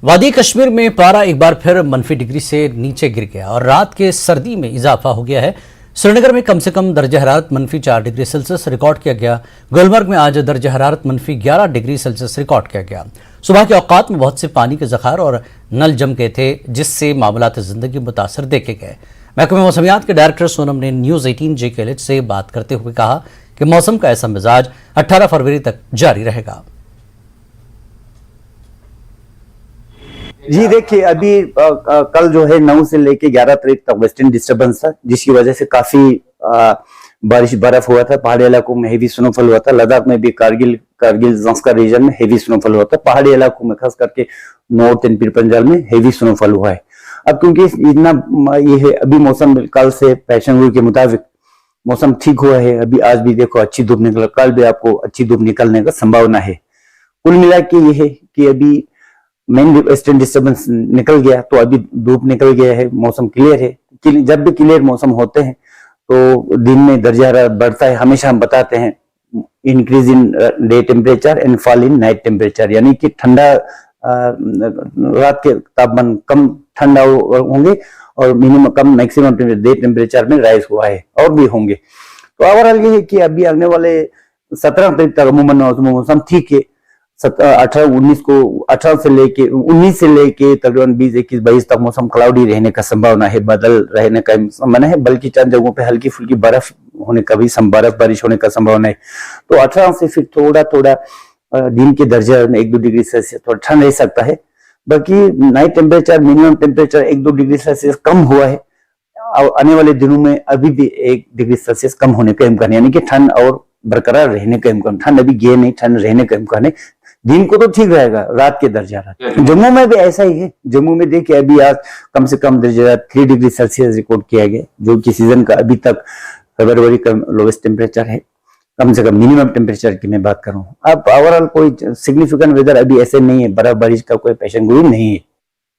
वादी कश्मीर में पारा एक बार फिर मनफी डिग्री से नीचे गिर गया और रात के सर्दी में इजाफा हो गया है। श्रीनगर में कम से कम दर्जा हरारत -4 डिग्री सेल्सियस रिकॉर्ड किया गया। गुलमर्ग में आज दर्जा हरारत -11 डिग्री सेल्सियस रिकॉर्ड किया गया। सुबह के औकात में बहुत से पानी के ज़खार और नल जम गए थे, जिससे मामलात ज़िंदगी मुतासर देखे गए। महकमे मौसमियात के डायरेक्टर सोनम ने न्यूज़ 18 JKLH से बात करते हुए कहा कि मौसम का ऐसा मिजाज 18 फरवरी तक जारी रहेगा। जी देखिए, अभी कल जो है 9 से लेके 11 तारीख तक वेस्टर्न डिस्टर्बेंस था, जिसकी वजह से काफी बारिश बर्फ हुआ था। पहाड़ी इलाकों में हेवी स्नोफॉल हुआ था। लद्दाख में भी कारगिल जंस्कार रीजन में हेवी स्नोफॉल हुआ था। पहाड़ी इलाकों में खास करके नॉर्थ एंड पीर पंजाब में हेवी स्नोफॉल हुआ है। अब क्योंकि इतना ये है, अभी मौसम कल से पैशन हुई के मुताबिक मौसम ठीक हुआ है। अभी आज भी देखो अच्छी धूप निकल, कल भी आपको अच्छी धूप निकलने का संभावना है। कुल मिला के ये है कि अभी मेन वेस्टर्न डिस्टर्बेंस निकल गया, तो अभी धूप निकल गया है, मौसम क्लियर है। जब भी क्लियर मौसम होते हैं तो दिन में दर्जा हरारत बढ़ता है। हमेशा हम बताते हैं increase in day temperature and fall in night temperature, यानी कि ठंडा रात के तापमान कम ठंडा होंगे और मिनिमम कम मैक्सिमम डे टेम्परेचर में राइज हुआ है और भी होंगे। तो ओवरऑल ये है कि अभी आने वाले 17 तारीख तक अमूमन मौसम ठीक है। 18 से लेके 19 से लेके तकरीबन 20, 21, 22 तक मौसम क्लाउडी रहने का संभावना है, बादल रहने का संभावना है, बल्कि चंद जगहों पे हल्की फुल्की बर्फ होने का भी बर्फ बारिश होने का संभावना है। तो 18 से फिर थोड़ा थोड़ा दिन के दर्जे में 1-2 डिग्री सेल्सियस थोड़ा ठंड रह सकता है। बाकी night temperature minimum temperature 1-2 degree Celsius कम हुआ है। आने वाले दिनों में अभी भी 1 डिग्री सेल्सियस कम होने का इम्कान, यानी कि ठंड और बरकरार रहने का इम्कान। ठंड अभी गए नहीं, ठंड रहने का इम्कान है। दिन को तो ठीक रहेगा, रात के दर्जा जम्मू में भी ऐसा ही है। जम्मू में देखिए अभी आज कम से कम दर्जा 3 डिग्री सेल्सियस रिकॉर्ड किया गया, जो कि सीजन का अभी तक फरवरी का लोवेस्ट टेम्परेचर है। कम से कम मिनिमम टेम्परेचर की मैं बात कर रहा हूँ। अब ओवरऑल कोई सिग्निफिकेंट वेदर अभी ऐसे नहीं है, बर्फ बारिश का कोई पेशन गोई नहीं है।